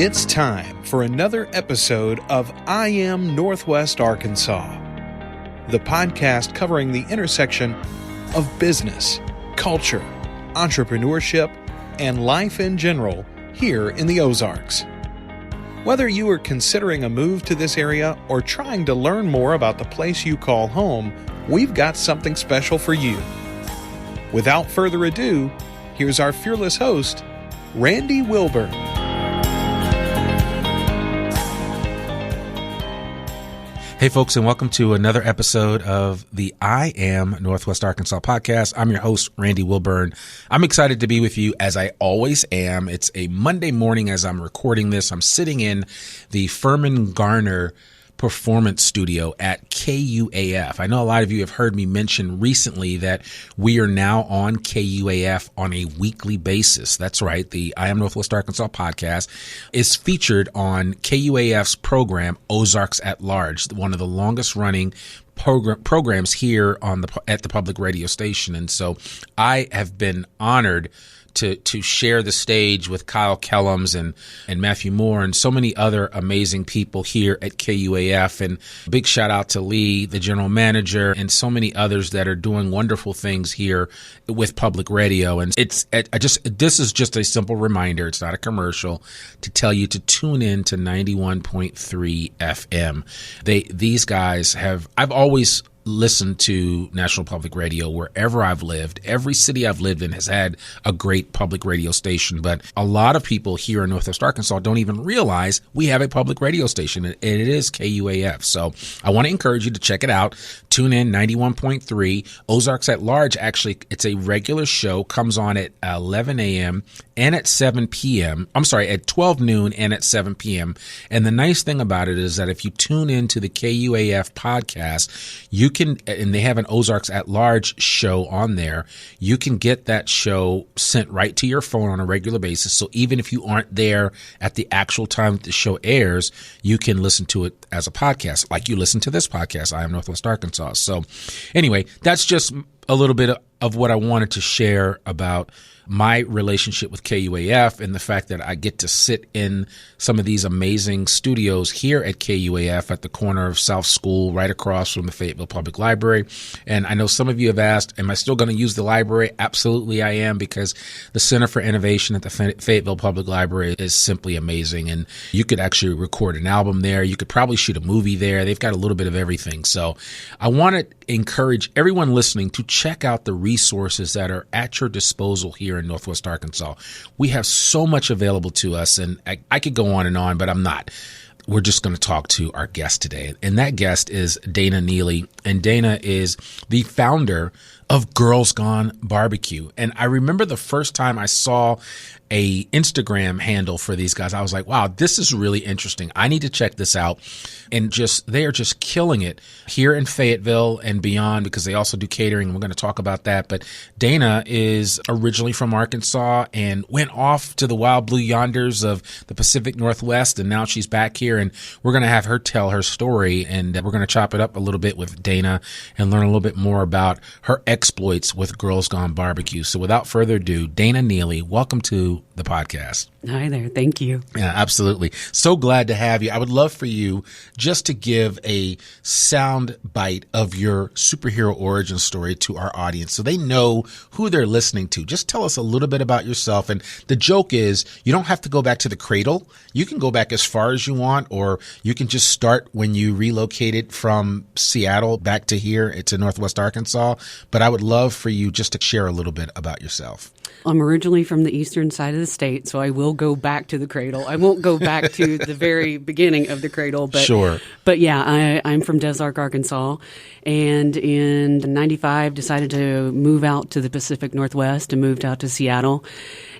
It's time for another episode of I Am Northwest Arkansas, the podcast covering the intersection of business, culture, entrepreneurship, and life in general here in the Ozarks. Whether you are considering a move to this area or trying to learn more about the place you call home, we've got something special for you. Without further ado, here's our fearless host, Randy Wilburn. Hey folks, and welcome to another episode of the I Am Northwest Arkansas podcast. I'm your host, Randy Wilburn. I'm excited to be with you as I always am. It's a Monday morning as I'm recording this. I'm sitting in the Furman Garner Performance Studio at KUAF. I know a lot of you have heard me mention recently that we are now on KUAF on a weekly basis. That's right. The I Am Northwest Arkansas podcast is featured on KUAF's program, Ozarks at Large, one of the longest running programs here at the public radio station. And so I have been honored to share the stage with Kyle Kellums and Matthew Moore and so many other amazing people here at KUAF. And big shout out to Lee, the general manager, and so many others that are doing wonderful things here with public radio. And this is just a simple reminder. It's not a commercial to tell you to tune in to 91.3 FM. These guys I've always listen to National Public Radio wherever I've lived. Every city I've lived in has had a great public radio station, but a lot of people here in Northwest Arkansas don't even realize we have a public radio station, and it is KUAF. So I want to encourage you to check it out. Tune in, 91.3. Ozarks at Large, actually, it's a regular show, comes on at 11 a.m. and at 7 p.m. I'm sorry, at 12 noon and at 7 p.m. And the nice thing about it is that if you tune into the KUAF podcast, and they have an Ozarks at Large show on there, you can get that show sent right to your phone on a regular basis. So even if you aren't there at the actual time that the show airs, you can listen to it as a podcast, like you listen to this podcast, I Am Northwest Arkansas. So anyway, that's just a little bit of what I wanted to share about my relationship with KUAF and the fact that I get to sit in some of these amazing studios here at KUAF at the corner of South School, right across from the Fayetteville Public Library. And I know some of you have asked, am I still going to use the library? Absolutely I am, because the Center for Innovation at the Fayetteville Public Library is simply amazing. And you could actually record an album there. You could probably shoot a movie there. They've got a little bit of everything. So I want to encourage everyone listening to check out the resources that are at your disposal here in Northwest Arkansas. We have so much available to us, and I could go on, but I'm not. We're just going to talk to our guest today, and that guest is Dana Neely, and Dana is the founder of Girls Gone BBQ. And I remember the first time I saw a Instagram handle for these guys, I was like, wow, this is really interesting. I need to check this out. And they are just killing it here in Fayetteville and beyond, because they also do catering. We're going to talk about that. But Dana is originally from Arkansas and went off to the wild blue yonders of the Pacific Northwest. And now she's back here, and we're going to have her tell her story. And we're going to chop it up a little bit with Dana and learn a little bit more about her exploits with Girls Gone BBQ. So without further ado, Dana Neely, welcome to the podcast. Hi there. Thank you. Yeah, absolutely. So glad to have you. I would love for you just to give a sound bite of your superhero origin story to our audience so they know who they're listening to. Just tell us a little bit about yourself. And the joke is you don't have to go back to the cradle. You can go back as far as you want, or you can just start when you relocated from Seattle back to here. It's in Northwest Arkansas. But I would love for you just to share a little bit about yourself. I'm originally from the eastern side of the state, so I will go back to the cradle. I won't go back to the very beginning of the cradle, but sure. But yeah, I'm from Des Arc, Arkansas, and in '95 decided to move out to the Pacific Northwest and moved out to Seattle.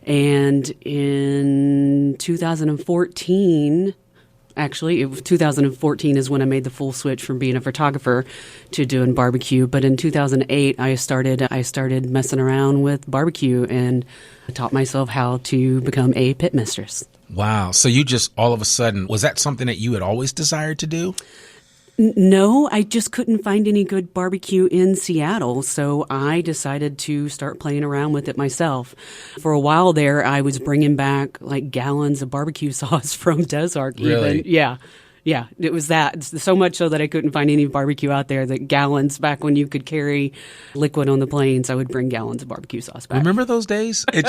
And in 2014, actually, it was 2014 is when I made the full switch from being a photographer to doing barbecue. But in 2008, I started messing around with barbecue and taught myself how to become a pit mistress. Wow. So you just all of a sudden, was that something that you had always desired to do? No, I just couldn't find any good barbecue in Seattle, so I decided to start playing around with it myself. For a while there, I was bringing back like gallons of barbecue sauce from Desark. Really? Even. Yeah, it was that. So much so that I couldn't find any barbecue out there. That gallons, back when you could carry liquid on the planes, I would bring gallons of barbecue sauce back. Remember those days? I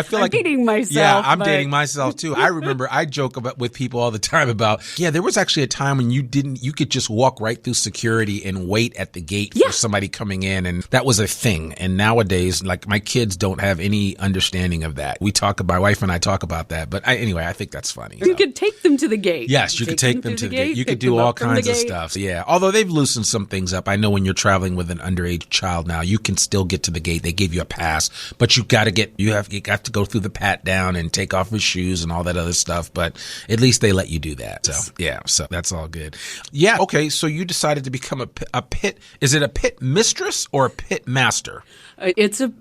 feel like I'm dating myself. Yeah, I'm but... dating myself too. I remember I joke with people all the time about, there was actually a time when you could just walk right through security and wait at the gate for somebody coming in, and that was a thing. And nowadays, like, my kids don't have any understanding of that. My wife and I talk about that, but anyway, I think that's funny. You could take them to the gate. Yes, you could take them to the gate. You could do all kinds of stuff. Yeah. Although they've loosened some things up. I know when you're traveling with an underage child now, you can still get to the gate. They give you a pass, but you got to go through the pat down and take off his shoes and all that other stuff. But at least they let you do that. So yeah, so that's all good. Yeah. Okay. So you decided to become a pit. Is it a pit mistress or a pit master?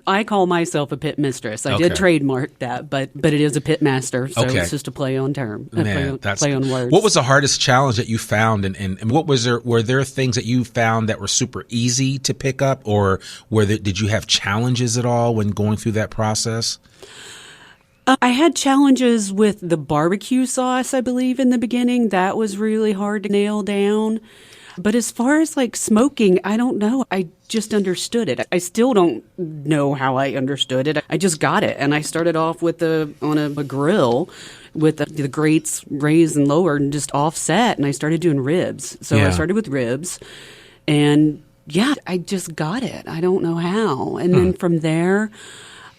I call myself a pit mistress. I did trademark that, but it is a pit master. So it's just a play on term, play on words. What was the hardest challenge that you found, and what was there? Were there things that you found that were super easy to pick up, or did you have challenges at all when going through that process? I had challenges with the barbecue sauce, I believe, in the beginning. That was really hard to nail down. But as far as like smoking, I don't know. I just understood it. I still don't know how I understood it. I just got it. And I started off on a grill with the grates raised and lowered and just offset. And I started doing ribs. So I started with ribs. And I just got it. I don't know how. And then from there,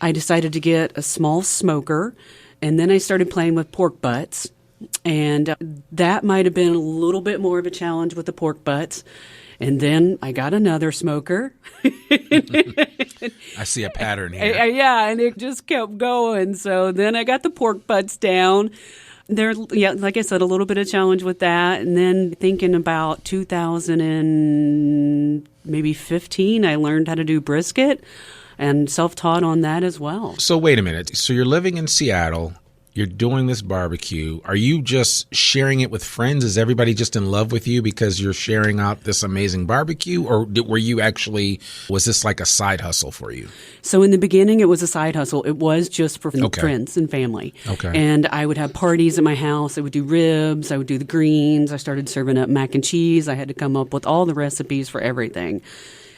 I decided to get a small smoker. And then I started playing with pork butts. And that might have been a little bit more of a challenge with the pork butts. And then I got another smoker. I see a pattern here. And it just kept going. So then I got the pork butts down. There, like I said, a little bit of challenge with that. And then thinking about 2015, I learned how to do brisket and self-taught on that as well. So wait a minute. So you're living in Seattle. You're doing this barbecue. Are you just sharing it with friends? Is everybody just in love with you because you're sharing out this amazing barbecue? Or was this like a side hustle for you? So in the beginning, it was a side hustle. It was just for friends and family. Okay. And I would have parties at my house. I would do ribs. I would do the greens. I started serving up mac and cheese. I had to come up with all the recipes for everything.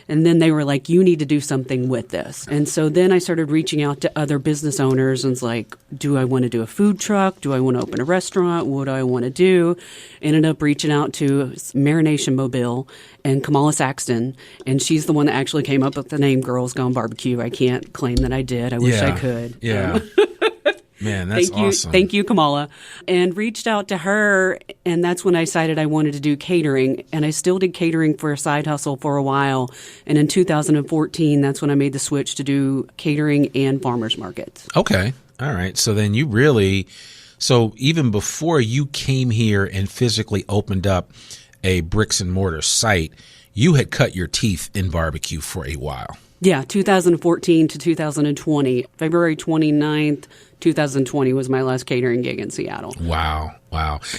And then they were like, you need to do something with this. And so then I started reaching out to other business owners and was like, do I want to do a food truck? Do I want to open a restaurant? What do I want to do? Ended up reaching out to Marination Mobile and Kamala Saxton. And she's the one that actually came up with the name Girls Gone Barbecue. I can't claim that I did. I wish I could. Yeah. Man, that's awesome. Thank you, Kamala. And reached out to her, and that's when I decided I wanted to do catering. And I still did catering for a side hustle for a while. And in 2014, that's when I made the switch to do catering and farmers markets. Okay. All right. So then so even before you came here and physically opened up a bricks and mortar site, you had cut your teeth in barbecue for a while. Yeah, 2014 to 2020. February 29th, 2020 was my last catering gig in Seattle. Wow.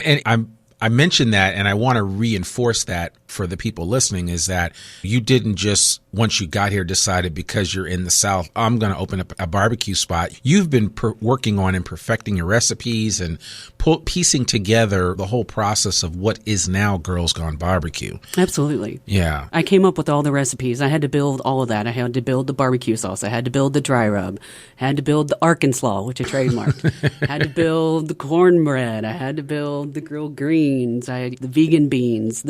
And I mentioned that, and I want to reinforce that for the people listening, is that you didn't just, once you got here, decided because you're in the South, I'm going to open up a barbecue spot. You've been working on and perfecting your recipes and piecing together the whole process of what is now Girls Gone Barbecue. Absolutely. Yeah. I came up with all the recipes. I had to build all of that. I had to build the barbecue sauce. I had to build the dry rub. I had to build the Arkansas, which I trademarked. I had to build the cornbread. I had to build the grilled greens. I had the vegan beans.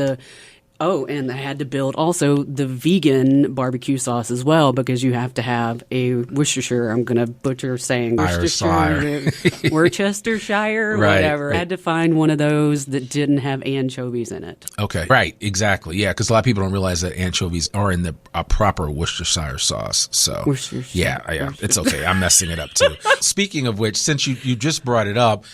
And I had to build also the vegan barbecue sauce as well, because you have to have a Worcestershire. I'm going to butcher saying Worcestershire, right, whatever. Right. I had to find one of those that didn't have anchovies in it. Okay. Right. Exactly. Yeah. Because a lot of people don't realize that anchovies are in a proper Worcestershire sauce. So Worcestershire. Yeah. It's okay. I'm messing it up too. Speaking of which, since you just brought it up,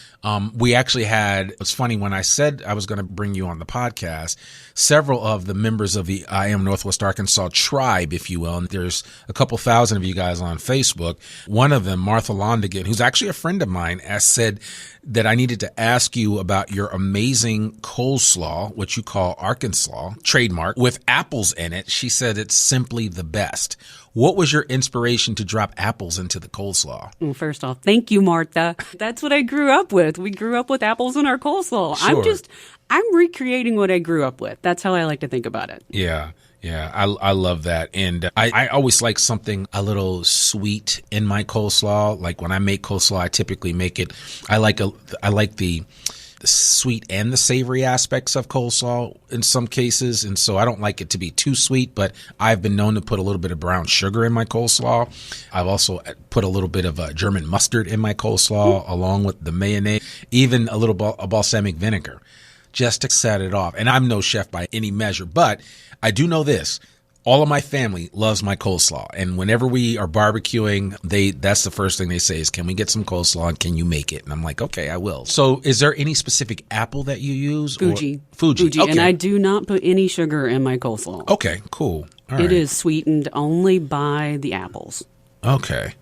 We actually it's funny, when I said I was going to bring you on the podcast, several of the members of the I Am Northwest Arkansas tribe, if you will, and there's a couple thousand of you guys on Facebook. One of them, Martha Londigan, who's actually a friend of mine, said that I needed to ask you about your amazing coleslaw, which you call Arkansas, trademark, with apples in it. She said it's simply the best. What was your inspiration to drop apples into the coleslaw? Well, first off, thank you, Martha. That's what I grew up with. We grew up with apples in our coleslaw. Sure. I'm recreating what I grew up with. That's how I like to think about it. Yeah. Yeah, I love that. And I always like something a little sweet in my coleslaw. Like when I make coleslaw, I typically make it, I like the sweet and the savory aspects of coleslaw in some cases. And so I don't like it to be too sweet, but I've been known to put a little bit of brown sugar in my coleslaw. I've also put a little bit of German mustard in my coleslaw along with the mayonnaise, even a little balsamic vinegar, just to set it off. And I'm no chef by any measure, but I do know this. All of my family loves my coleslaw. And whenever we are barbecuing, that's the first thing they say is, can we get some coleslaw and can you make it? And I'm like, okay, I will. So is there any specific apple that you use? Fuji. Fuji. Okay. And I do not put any sugar in my coleslaw. Okay, cool. All right. It is sweetened only by the apples. Okay.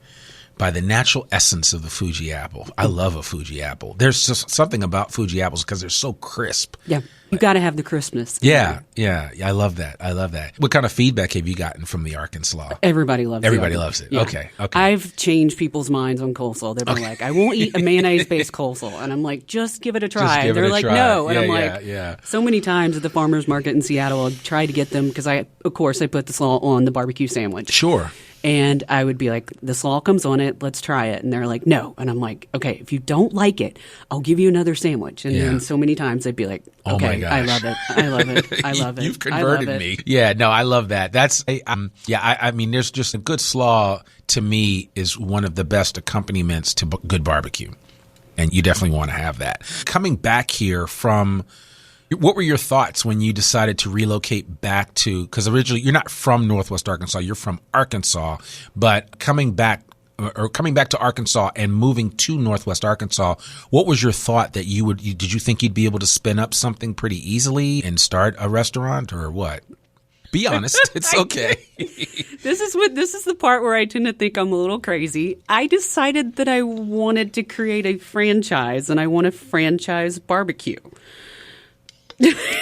By the natural essence of the Fuji apple. I love a Fuji apple. There's just something about Fuji apples because they're so crisp. Yeah. You got to have the crispness. Yeah. I love that. What kind of feedback have you gotten from the Arkansas? Everybody loves it. Everybody loves it. Yeah. Okay. I've changed people's minds on coleslaw. They've been like, I won't eat a mayonnaise-based coleslaw. And I'm like, just give it a try. They're like, no. And I'm like, so many times at the farmer's market in Seattle, I'll try to get them because I put the slaw on the barbecue sandwich. Sure. And I would be like, the slaw comes on it, let's try it. And they're like, no. And I'm like, okay, if you don't like it, I'll give you another sandwich. And then so many times they'd be like, okay, oh my gosh. I love it. I love it. You've converted me. Yeah, no, I love that. I mean, there's just a good slaw to me is one of the best accompaniments to good barbecue. And you definitely want to have that. Coming back here from... What were your thoughts when you decided to relocate back to, because originally you're not from Northwest Arkansas, you're from Arkansas, but coming back to Arkansas and moving to Northwest Arkansas, what was your thought that did you think you'd be able to spin up something pretty easily and start a restaurant or what? Be honest. It's okay. This is the part where I tend to think I'm a little crazy. I decided that I wanted to create a franchise and I want to franchise barbecue.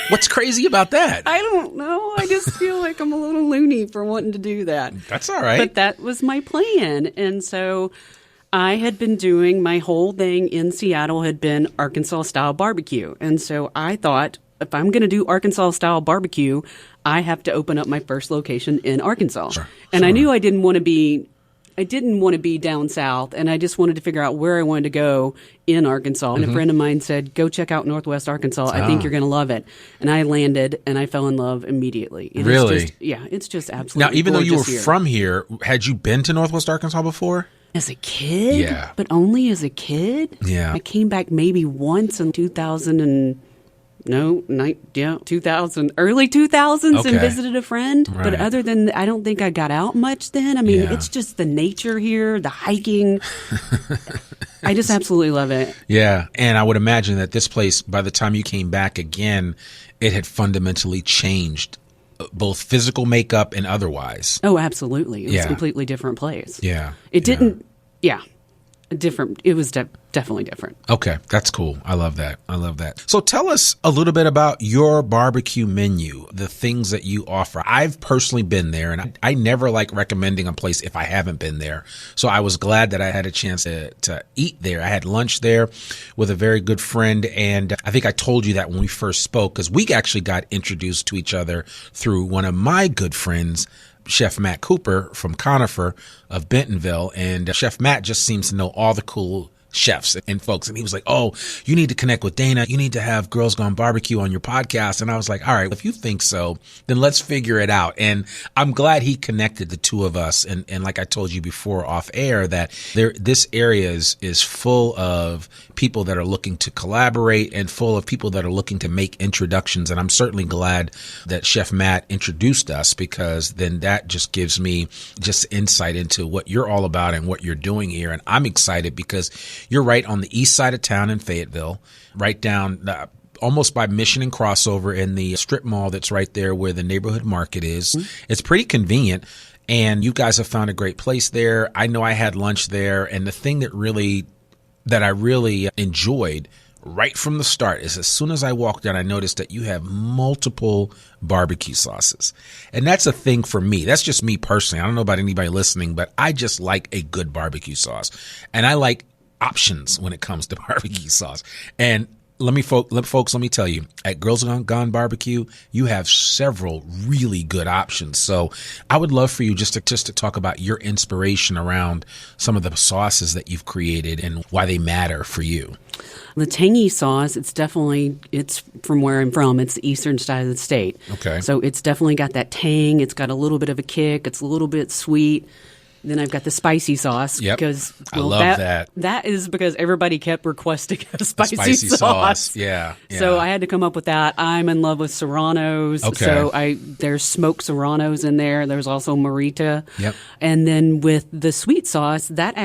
What's crazy about that? I don't know. I just feel like I'm a little loony for wanting to do that. That's all right. But that was my plan. And so I had been doing my whole thing in Seattle had been Arkansas-style barbecue. And so I thought, if I'm going to do Arkansas-style barbecue, I have to open up my first location in Arkansas. Sure. And I knew I didn't want to be down south, and I just wanted to figure out where I wanted to go in Arkansas. And a friend of mine said, go check out Northwest Arkansas. I think you're going to love it. And I landed, and I fell in love immediately. Really? It's just absolutely Now, even though you were here. from here, had you been to Northwest Arkansas before? As a kid? Yeah. But only as a kid? Yeah. I came back maybe once in 2000 and... early 2000s and visited a friend. Right. But other than, I don't think I got out much then. I mean, it's just the nature here, the hiking. I just absolutely love it. Yeah. And I would imagine that this place, by the time you came back again, it had fundamentally changed, both physical makeup and otherwise. Oh, absolutely. It was a completely different place. Yeah. It didn't, different. It was definitely different. Okay, that's cool. I love that. So tell us a little bit about your barbecue menu, the things that you offer. I've personally been there, and I never like recommending a place if I haven't been there. So I was glad that I had a chance to eat there. I had lunch there with a very good friend, and I think I told you that when we first spoke, because we actually got introduced to each other through one of my good friends, Chef Matt Cooper from Conifer of Bentonville. And Chef Matt just seems to know all the cool chefs and folks. And he was like, oh, you need to connect with Dana. You need to have Girls Gone Barbecue on your podcast. And I was like, all right, if you think so, then let's figure it out. And I'm glad he connected the two of us. And like I told you before off air, that this area is full of people that are looking to collaborate and full of people that are looking to make introductions. And I'm certainly glad that Chef Matt introduced us, because then that just gives me just insight into what you're all about and what you're doing here. And I'm excited because You're right on the east side of town in Fayetteville, right down almost by Mission and Crossover in the strip mall that's right there where the neighborhood market is. It's pretty convenient. And you guys have found a great place there. I know I had lunch there. And the thing that I really enjoyed right from the start is as soon as I walked in, I noticed that you have multiple barbecue sauces. And that's a thing for me. That's just me personally. I don't know about anybody listening, but I just like a good barbecue sauce. And I like options when it comes to barbecue sauce. And let me tell you, at Girls Gone Barbecue, you have several really good options. So I would love for you just to talk about your inspiration around some of the sauces that you've created and why they matter for you. The tangy sauce, it's from where I'm from. It's the eastern side of the state. Okay. So it's definitely got that tang. It's got a little bit of a kick. It's a little bit sweet. Then I've got the spicy sauce. Yep. Because I love that. That is because everybody kept requesting a spicy sauce. Yeah. So I had to come up with that. I'm in love with serranos. Okay. So there's smoked serranos in there. There's also morita. Yep. And then with the sweet sauce, that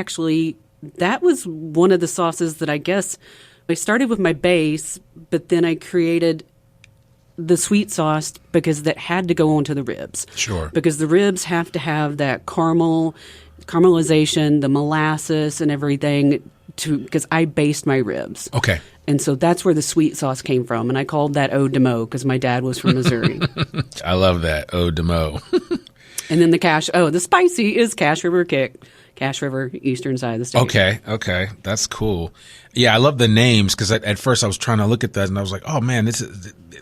was one of the sauces that I guess I started with my base, but then I created the sweet sauce because that had to go onto the ribs. Sure. Because the ribs have to have that caramelization, the molasses and everything because I based my ribs. Okay. And so that's where the sweet sauce came from. And I called that Eau de Mo because my dad was from Missouri. I love that. Eau de Mo. And then the spicy is Cache River Kick. Cache River, eastern side of the state. Okay. That's cool. Yeah, I love the names because at first I was trying to look at that and I was like, oh man,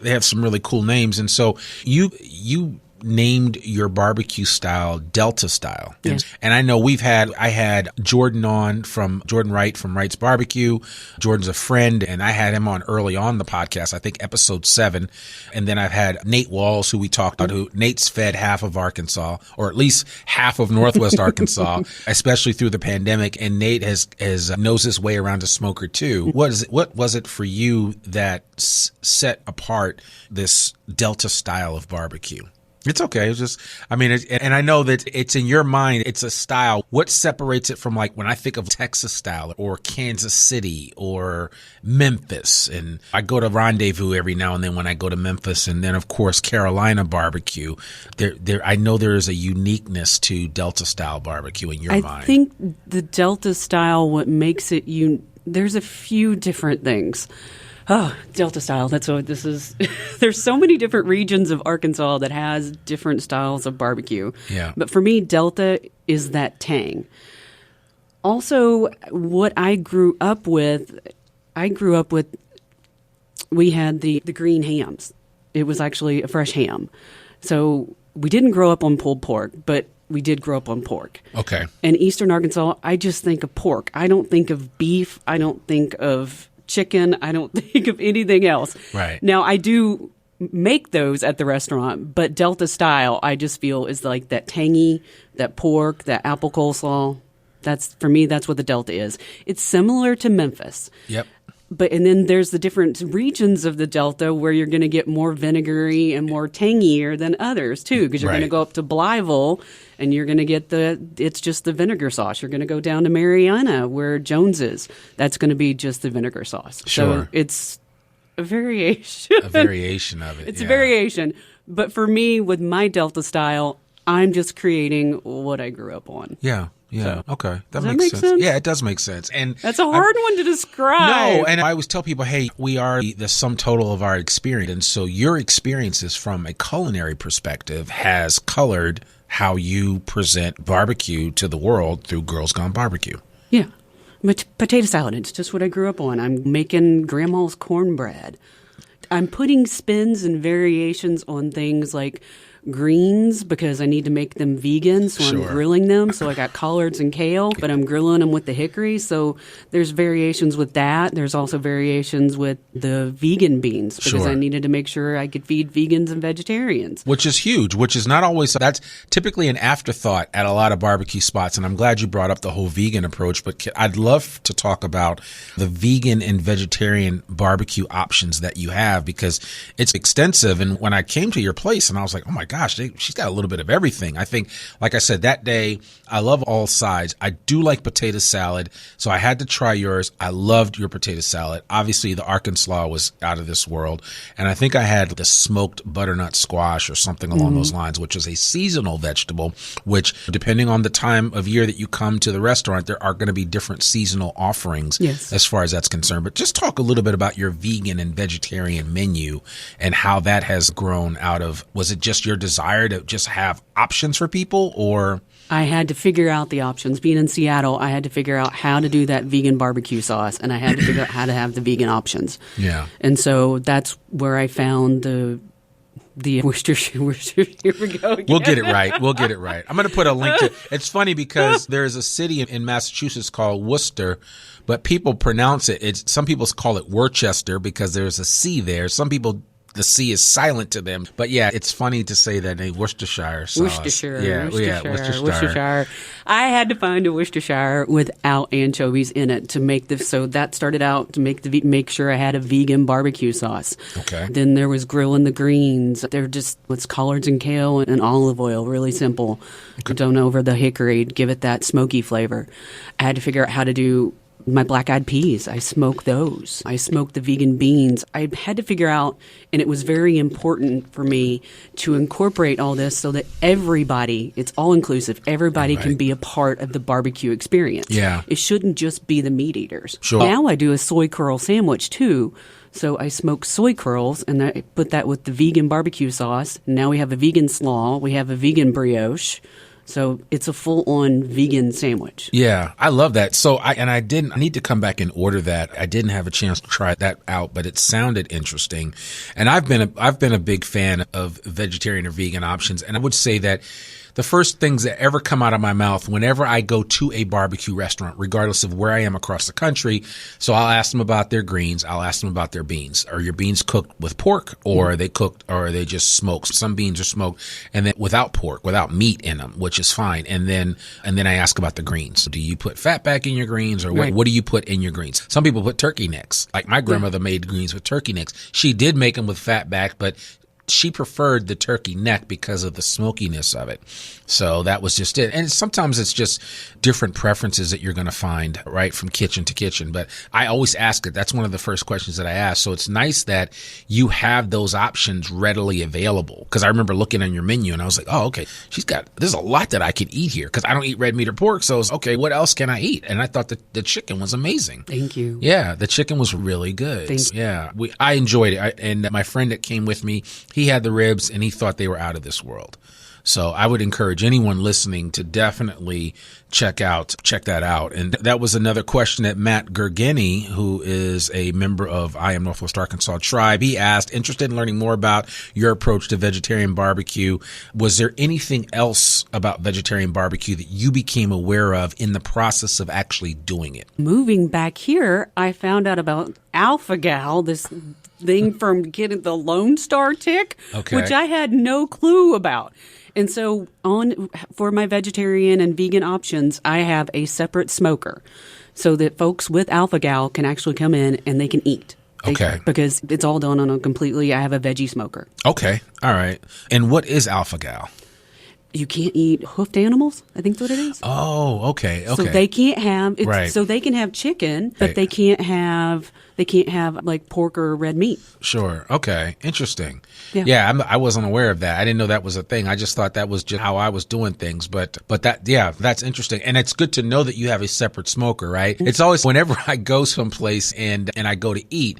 they have some really cool names. And so you named your barbecue style Delta style. Yeah. And I know I had Jordan Wright from Wright's Barbecue. Jordan's a friend and I had him on early on the podcast, I think episode 7. And then I've had Nate Walls, who we talked about, who Nate's fed half of Arkansas, or at least half of Northwest Arkansas, especially through the pandemic. And Nate knows his way around a smoker too. What was it for you that set apart this Delta style of barbecue? It's okay. It's just, and I know that it's in your mind, it's a style. What separates it from, like, when I think of Texas style or Kansas City or Memphis, and I go to Rendezvous every now and then when I go to Memphis, and then of course Carolina barbecue. I know there is a uniqueness to Delta style barbecue in your mind. I think the Delta style, what makes it there's a few different things. Oh, Delta style. That's what this is. There's so many different regions of Arkansas that has different styles of barbecue. Yeah. But for me, Delta is that tang. Also, what I grew up with, we had the green hams. It was actually a fresh ham. So we didn't grow up on pulled pork, but we did grow up on pork. Okay. In eastern Arkansas, I just think of pork. I don't think of beef. I don't think of chicken. I don't think of anything else. Right. Now, I do make those at the restaurant, but Delta style, I just feel is like that tangy, that pork, that apple coleslaw. For me, that's what the Delta is. It's similar to Memphis. Yep. And then there's the different regions of the Delta where you're going to get more vinegary and more tangier than others too, because you're going to go up to Blytheville and you're going to get it's just the vinegar sauce. You're going to go down to Mariana where Jones is. That's going to be just the vinegar sauce. Sure. So it's a variation. A variation of it. It's a variation. But for me, with my Delta style, I'm just creating what I grew up on. Yeah. Yeah. So, Okay. Does that make sense? Yeah, it does make sense. And that's a hard one to describe. No, and I always tell people, hey, we are the sum total of our experience. And so your experiences from a culinary perspective has colored how you present barbecue to the world through Girls Gone Barbecue. Yeah. Potato salad, it's just what I grew up on. I'm making grandma's cornbread. I'm putting spins and variations on things like greens because I need to make them vegan, so I'm grilling them. So I got collards and kale, but I'm grilling them with the hickory. So there's variations with that. There's also variations with the vegan beans because I needed to make sure I could feed vegans and vegetarians. Which is huge, which is not always, that's typically an afterthought at a lot of barbecue spots. And I'm glad you brought up the whole vegan approach, but I'd love to talk about the vegan and vegetarian barbecue options that you have because it's extensive. And when I came to your place and I was like, oh my gosh, she's got a little bit of everything. I think, like I said, that day, I love all sides. I do like potato salad, so I had to try yours. I loved your potato salad. Obviously, the Arkansas was out of this world. And I think I had the smoked butternut squash or something along those lines, which is a seasonal vegetable, which depending on the time of year that you come to the restaurant, there are going to be different seasonal offerings as far as that's concerned. But just talk a little bit about your vegan and vegetarian menu and how that has grown out of, was it just your desire to just have options for people, or? I had to figure out the options. Being in Seattle, I had to figure out how to do that vegan barbecue sauce, and I had to figure out how to have the vegan options. Yeah. And so that's where I found the Worcestershire. Here we go again. We'll get it right. I'm going to put a link to. It's funny because there's a city in Massachusetts called Worcester, but people pronounce it. Some people call it Worcester because there's a C there. Some people, the C is silent to them. But yeah, it's funny to say that a Worcestershire sauce. Worcestershire. I had to find a Worcestershire without anchovies in it to make this. So that started out to make sure I had a vegan barbecue sauce. Okay. Then there was grilling the greens. They're just with collards and kale and olive oil. Really simple. Okay. Done over the hickory to give it that smoky flavor. I had to figure out how to do my black-eyed peas. I smoke those. I smoke the vegan beans. I had to figure out, and it was very important for me to incorporate all this so that everybody, it's all-inclusive, everybody can be a part of the barbecue experience. Yeah. It shouldn't just be the meat eaters. Sure. Now I do a soy curl sandwich, too. So I smoke soy curls, and I put that with the vegan barbecue sauce. Now we have a vegan slaw. We have a vegan brioche. So it's a full-on vegan sandwich. Yeah, I love that. So I need to come back and order that. I didn't have a chance to try that out, but it sounded interesting. And I've been a big fan of vegetarian or vegan options. And I would say that the first things that ever come out of my mouth whenever I go to a barbecue restaurant, regardless of where I am across the country. So I'll ask them about their greens. I'll ask them about their beans. Are your beans cooked with pork, or are they cooked, or are they just smoked? Some beans are smoked and then without pork, without meat in them, which is fine. And then I ask about the greens. Do you put fat back in your greens, or what do you put in your greens? Some people put turkey necks. Like my grandmother made greens with turkey necks. She did make them with fat back, but she preferred the turkey neck because of the smokiness of it. So that was just it. And sometimes it's just different preferences that you're going to find, right, from kitchen to kitchen. But I always ask it. That's one of the first questions that I ask. So it's nice that you have those options readily available. Because I remember looking on your menu and I was like, oh, okay, there's a lot that I can eat here because I don't eat red meat or pork. So it's okay, what else can I eat? And I thought that the chicken was amazing. Thank you. Yeah, the chicken was really good. Thank you. Yeah, I enjoyed it. And my friend that came with me, he had the ribs and he thought they were out of this world. So I would encourage anyone listening to definitely check that out. And that was another question that Matt Gergeni, who is a member of I Am Northwest Arkansas Tribe, he asked, interested in learning more about your approach to vegetarian barbecue. Was there anything else about vegetarian barbecue that you became aware of in the process of actually doing it? Moving back here, I found out about alpha-gal, this thing from getting the Lone Star tick, which I had no clue about. And so for my vegetarian and vegan options, I have a separate smoker so that folks with alpha-gal can actually come in and they can eat. Because it's all done on I have a veggie smoker. Okay. All right. And what is alpha-gal? You can't eat hoofed animals. I think that's what it is. Oh, okay. So they can't have. So they can have chicken, but they can't have like pork or red meat. Sure. Okay. Interesting. Yeah. I wasn't aware of that. I didn't know that was a thing. I just thought that was just how I was doing things. But that's interesting. And it's good to know that you have a separate smoker, right? It's always whenever I go someplace and I go to eat.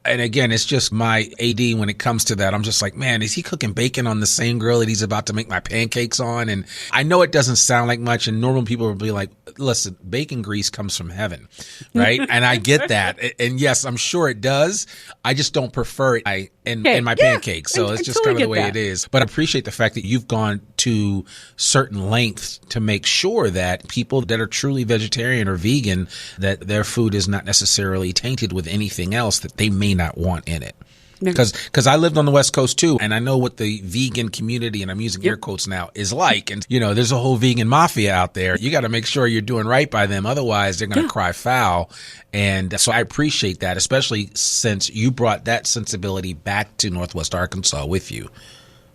And again, it's just my AD when it comes to that. I'm just like, man, is he cooking bacon on the same grill that he's about to make my pancakes on? And I know it doesn't sound like much. And normal people will be like, listen, bacon grease comes from heaven, right? And I get that. And yes, I'm sure it does. I just don't prefer it in my pancakes. So it's just kind of the way it is. But I appreciate the fact that you've gone to certain lengths to make sure that people that are truly vegetarian or vegan, that their food is not necessarily tainted with anything else that they may not want in it. Because I lived on the West Coast too, and I know what the vegan community, and I'm using air quotes now, is like. And, there's a whole vegan mafia out there. You got to make sure you're doing right by them. Otherwise, they're going to cry foul. And so I appreciate that, especially since you brought that sensibility back to Northwest Arkansas with you.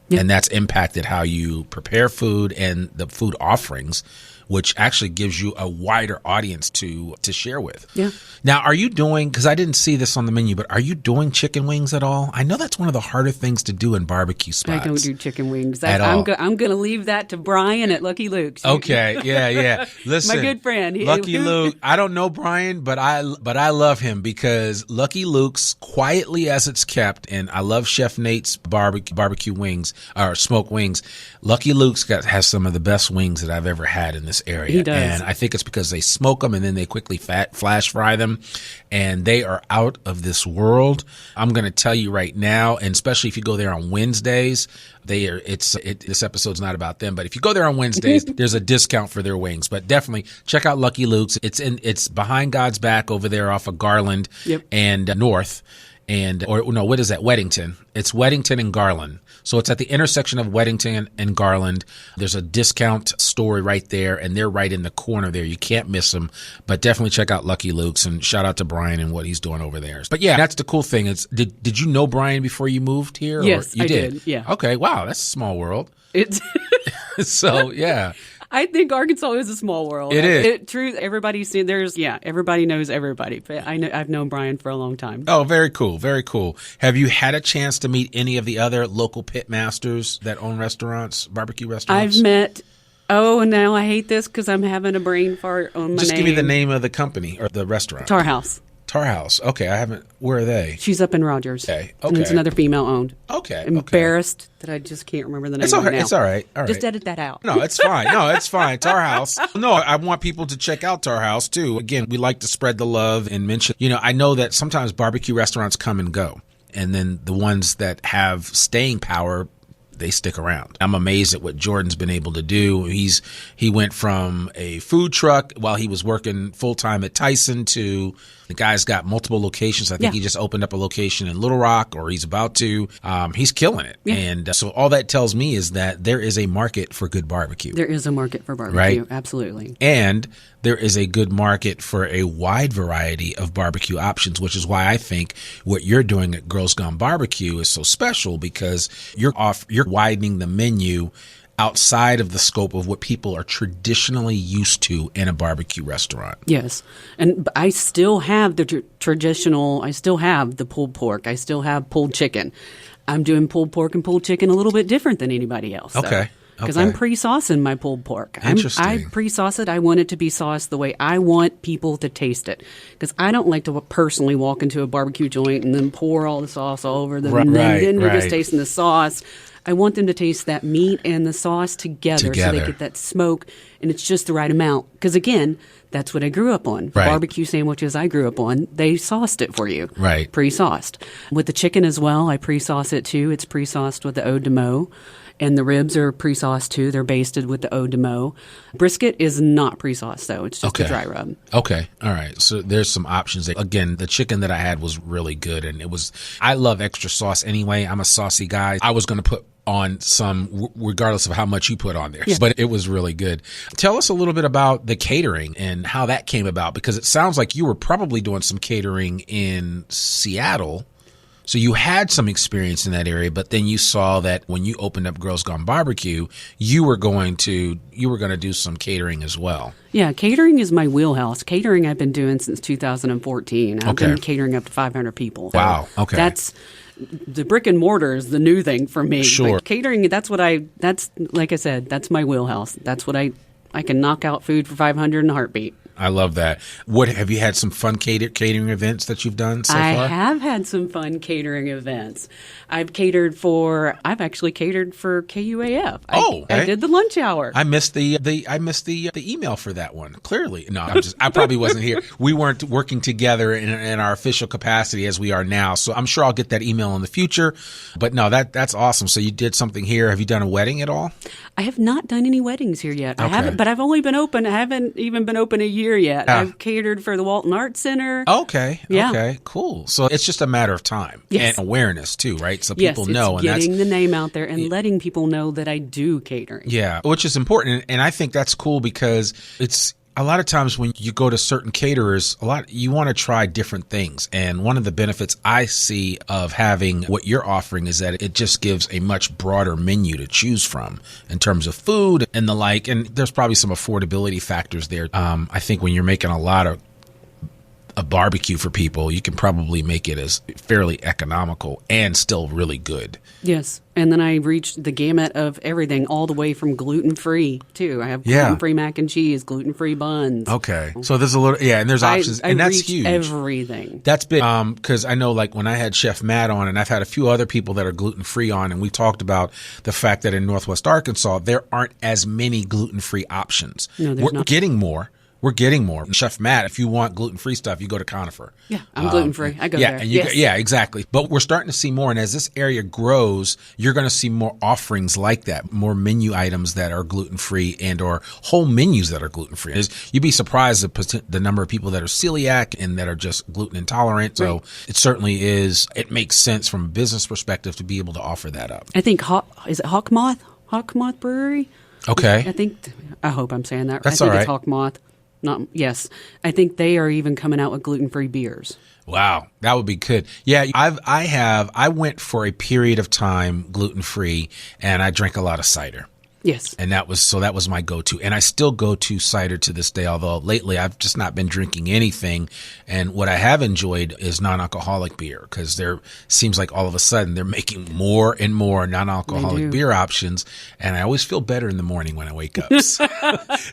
Yeah. And that's impacted how you prepare food and the food offerings, which actually gives you a wider audience to share with. Yeah. Now, are you doing, because I didn't see this on the menu, but are you doing chicken wings at all? I know that's one of the harder things to do in barbecue spots. I don't do chicken wings. At all. I'm going to leave that to Brian at Lucky Luke's. Okay, yeah. Listen, My good friend. Lucky Luke. I don't know Brian, but I love him because Lucky Luke's, quietly as it's kept, and I love Chef Nate's barbecue wings or smoked wings. Lucky Luke's has some of the best wings that I've ever had in this area. He does. And I think it's because they smoke them and then they quickly flash fry them, and they are out of this world. I'm going to tell you right now, and especially if you go there on Wednesdays, this episode's not about them, but if you go there on Wednesdays, there's a discount for their wings. But definitely check out Lucky Luke's. It's behind God's Back over there off of Garland and North. What is that? Weddington. It's Weddington and Garland. So it's at the intersection of Weddington and Garland. There's a discount store right there, and they're right in the corner there. You can't miss them. But definitely check out Lucky Luke's, and shout out to Brian and what he's doing over there. But yeah, that's the cool thing. Did you know Brian before you moved here? Yes, I did. Yeah. Okay. Wow, that's a small world. It's So yeah. I think Arkansas is a small world. It is. True. Everybody's seen. Everybody knows everybody. But I've known Brian for a long time. Oh, very cool. Very cool. Have you had a chance to meet any of the other local pit masters that own restaurants, barbecue restaurants? I've met. Oh, now I hate this because I'm having a brain fart on my name. Just give me the name of the company or the restaurant. Tar House. Tar House. Okay, I haven't. Where are they? She's up in Rogers. Okay. And it's another female owned. Okay. Embarrassed that I just can't remember the name. It's all right. Now. It's all right. All right. Just edit that out. No, it's fine. No, it's fine. Tar House. No, I want people to check out Tar House too. Again, we like to spread the love and mention. I know that sometimes barbecue restaurants come and go, and then the ones that have staying power, they stick around. I'm amazed at what Jordan's been able to do. He went from a food truck while he was working full time at Tyson to the guy's got multiple locations. I think he just opened up a location in Little Rock, or he's about to. He's killing it. Yeah. And so all that tells me is that there is a market for good barbecue. There is a market for barbecue. Right? Absolutely. And there is a good market for a wide variety of barbecue options, which is why I think what you're doing at Girls Gone Barbecue is so special, because you're widening the menu outside of the scope of what people are traditionally used to in a barbecue restaurant. Yes. And I still have the traditional, I still have the pulled pork. I still have pulled chicken. I'm doing pulled pork and pulled chicken a little bit different than anybody else. Okay. Because I'm pre-saucing my pulled pork. Interesting. I pre-sauce it. I want it to be sauced the way I want people to taste it. Because I don't like to personally walk into a barbecue joint and then pour all the sauce all over them. And then you're just tasting the sauce. I want them to taste that meat and the sauce together. So they get that smoke, and it's just the right amount. Because, again, that's what I grew up on. Right. Barbecue sandwiches I grew up on, they sauced it for you. Right. Pre-sauced. With the chicken as well, I pre-sauce it too. It's pre-sauced with the eau de Meaux. And the ribs are pre-sauced too. They're basted with the eau de Meaux. Brisket is not pre-sauced though. It's just a dry rub. Okay. All right. So there's some options there. Again, the chicken that I had was really good, and I love extra sauce anyway. I'm a saucy guy. I was going to put on some regardless of how much you put on there, but it was really good. Tell us a little bit about the catering and how that came about, because it sounds like you were probably doing some catering in Seattle. So you had some experience in that area, but then you saw that when you opened up Girls Gone Barbecue, you were going to do some catering as well. Yeah, catering is my wheelhouse. Catering I've been doing since 2014. I've been catering up to 500 people. Wow. Okay. That's the brick and mortar is the new thing for me. Sure. But catering, that's like I said, that's my wheelhouse. That's what I can knock out food for 500 in a heartbeat. I love that. What have you had some fun catering events that you've done so far? I have had some fun catering events. I've actually catered for KUAF. I did the lunch hour. I missed the email for that one. Clearly, no, I probably wasn't here. We weren't working together in our official capacity as we are now. So I'm sure I'll get that email in the future. But no, that's awesome. So you did something here. Have you done a wedding at all? I have not done any weddings here yet. Okay. I haven't, but I've only been open. I haven't even been open a year yet. I've catered for the Walton Arts Center. Okay. Yeah. Okay. Cool. So it's just a matter of time and awareness too, right? So people know, and getting the name out there and letting people know that I do catering. Yeah, which is important, and I think that's cool because it's a lot of times when you go to certain caterers, you want to try different things. And one of the benefits I see of having what you're offering is that it just gives a much broader menu to choose from in terms of food and the like. And there's probably some affordability factors there. I think when you're making a barbecue for people, you can probably make it as fairly economical and still really good. Yes. And then I reached the gamut of everything, all the way from gluten-free, too. I have gluten-free mac and cheese, gluten-free buns. Okay. So there's a little, and there's options, and that's huge. Everything. That's big, because I know, like, when I had Chef Matt on, and I've had a few other people that are gluten-free on, and we talked about the fact that in Northwest Arkansas, there aren't as many gluten-free options. No, there's not. We're getting more. We're getting more. Chef Matt, if you want gluten-free stuff, you go to Conifer. Yeah, I'm gluten-free. I go there. And yeah, exactly. But we're starting to see more. And as this area grows, you're going to see more offerings like that, more menu items that are gluten-free and or whole menus that are gluten-free. You'd be surprised the number of people that are celiac and that are just gluten intolerant. So it certainly it makes sense from a business perspective to be able to offer that up. I think, is it Hawkmoth? Hawkmoth Brewery? Okay. I hope I'm saying that right. That's all right. I think it's Hawkmoth. Yes. I think they are even coming out with gluten-free beers. Wow, that would be good. Yeah, I went for a period of time gluten-free, and I drank a lot of cider. Yes. And that was my go-to. And I still go to cider to this day, although lately I've just not been drinking anything. And what I have enjoyed is non-alcoholic beer, because there seems like all of a sudden they're making more and more non-alcoholic beer options. And I always feel better in the morning when I wake up.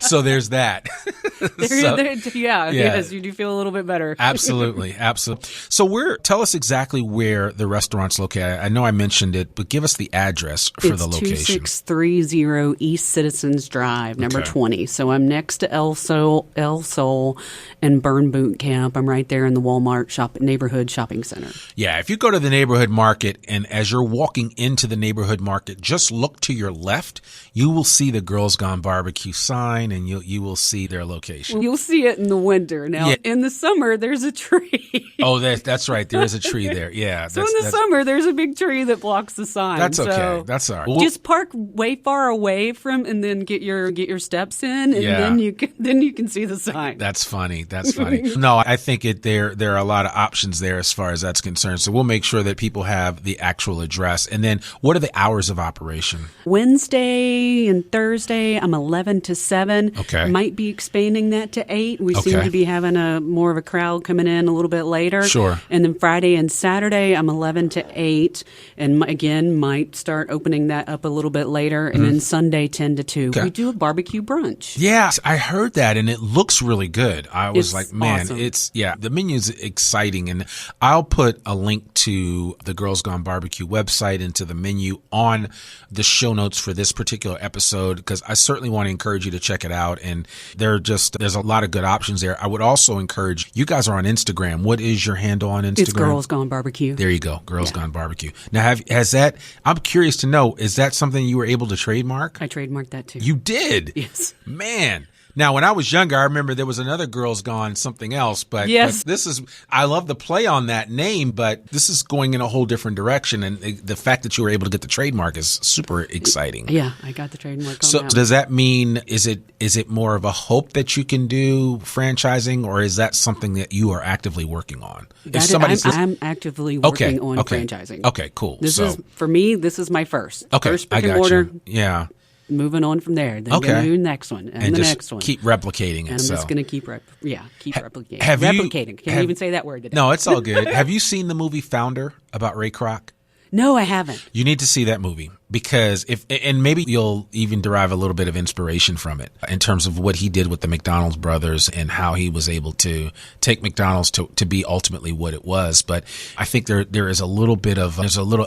So there's that. Yes, you do feel a little bit better. Absolutely. So tell us exactly where the restaurant's located. I know I mentioned it, but give us the address for the location. 2630 East Citizens Drive, number 20. So I'm next to El Sol and Burn Boot Camp. I'm right there in the Walmart neighborhood shopping center. Yeah, if you go to the neighborhood market, and as you're walking into the neighborhood market, just look to your left. You will see the Girls Gone Barbecue sign, and you will see their location. You'll see it in the winter. Now, in the summer, there's a tree. Oh, that's right. There is a tree there. Yeah. So in the summer, there's a big tree that blocks the sign. That's okay. That's all right. Just park way far away from, and then get your steps in, and then you can see the sign. That's funny. No, I think there are a lot of options there as far as that's concerned. So we'll make sure that people have the actual address. And then what are the hours of operation? Wednesday and Thursday, I'm 11 to 7. Okay. Might be expanding that to 8. We seem to be having more of a crowd coming in a little bit later. Sure. And then Friday and Saturday, I'm 11 to 8. And again, might start opening that up a little bit later. And then Sunday, 10 to 2. Okay. We do a barbecue brunch. Yeah, I heard that, and it looks really good. I was like, man, awesome. The menu's exciting. And I'll put a link to the Girls Gone Barbecue website and to the menu on the show notes for this particular episode, because I certainly want to encourage you to check it out. And there's a lot of good options there. I would also encourage, you guys are on Instagram. What is your handle on Instagram? It's Girls Gone Barbecue. There you go. Girls Gone Barbecue. Now, I'm curious to know, is that something you were able to trademark? I trademarked that too. You did? Yes. Man. Now, when I was younger, I remember there was another Girls Gone something else, but I love the play on that name, but this is going in a whole different direction, and the fact that you were able to get the trademark is super exciting. Yeah, I got the trademark on So that. does that mean, is it more of a hope that you can do franchising, or is that something that you are actively working on? I'm actively working on franchising. Okay, cool. For me, this is my first. Okay, first brick I got and mortar. you. Yeah. Moving on from there. Then going to do the next one and the next one. Keep replicating it. And I'm just going to keep replicating. Replicating. Can't even say that word today. No, it's all good. Have you seen the movie Founder about Ray Kroc? No, I haven't. You need to see that movie, because and maybe you'll even derive a little bit of inspiration from it in terms of what he did with the McDonald's brothers and how he was able to take McDonald's to be ultimately what it was. But I think there is a little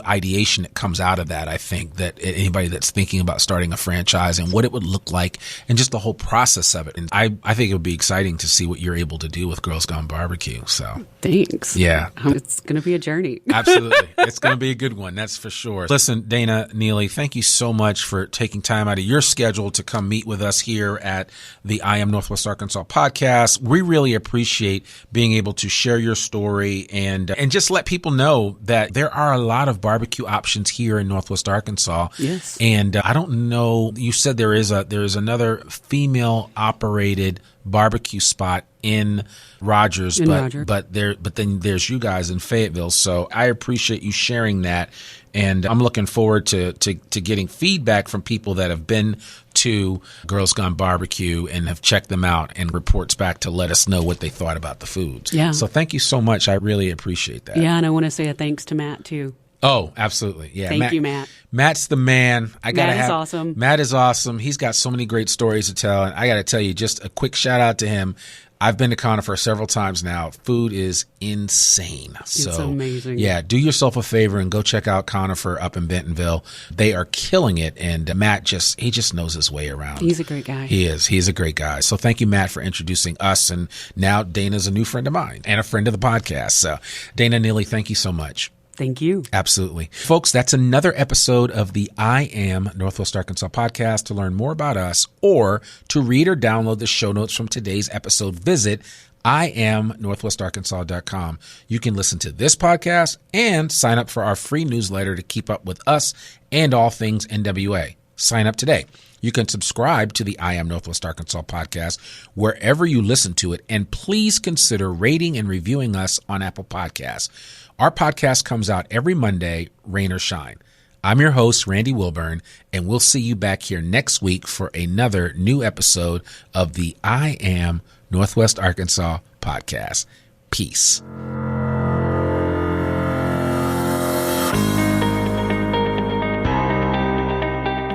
ideation that comes out of that. I think that anybody that's thinking about starting a franchise and what it would look like and just the whole process of it. And I think it would be exciting to see what you're able to do with Girls Gone Barbecue. So thanks. Yeah. It's going to be a journey. Absolutely. It's going to be a good one. That's for sure. Listen, Dana Neely, thank you so much for taking time out of your schedule to come meet with us here at the I Am Northwest Arkansas podcast. We really appreciate being able to share your story and just let people know that there are a lot of barbecue options here in Northwest Arkansas. Yes. And I don't know, you said there is another female operated barbecue spot in Rogers, Rogers. but then there's you guys in Fayetteville. So I appreciate you sharing that, and I'm looking forward to getting feedback from people that have been to Girls Gone Barbecue and have checked them out, and reports back to let us know what they thought about the foods. Yeah. So thank you so much. I really appreciate that. Yeah, and I want to say a thanks to Matt too. Oh, absolutely. Yeah. Thank you, Matt. Matt's the man. Matt is awesome. Matt is awesome. He's got so many great stories to tell. And I got to tell you, just a quick shout out to him. I've been to Conifer several times now. Food is insane. It's amazing. Yeah, do yourself a favor and go check out Conifer up in Bentonville. They are killing it. And Matt he just knows his way around. He's a great guy. He is. He's a great guy. So thank you, Matt, for introducing us. And now Dana's a new friend of mine and a friend of the podcast. So Dana Neely, thank you so much. Thank you. Absolutely. Folks, that's another episode of the I Am Northwest Arkansas podcast. To learn more about us or to read or download the show notes from today's episode, visit IamNorthwestArkansas.com. You can listen to this podcast and sign up for our free newsletter to keep up with us and all things NWA. Sign up today. You can subscribe to the I Am Northwest Arkansas podcast wherever you listen to it, and please consider rating and reviewing us on Apple Podcasts. Our podcast comes out every Monday, rain or shine. I'm your host, Randy Wilburn, and we'll see you back here next week for another new episode of the I Am Northwest Arkansas podcast. Peace.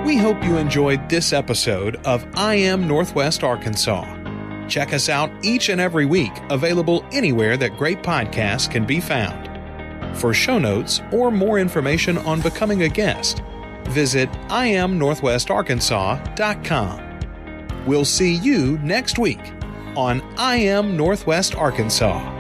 We hope you enjoyed this episode of I Am Northwest Arkansas. Check us out each and every week, available anywhere that great podcasts can be found. For show notes or more information on becoming a guest, visit IamNorthwestArkansas.com. We'll see you next week on I Am Northwest Arkansas.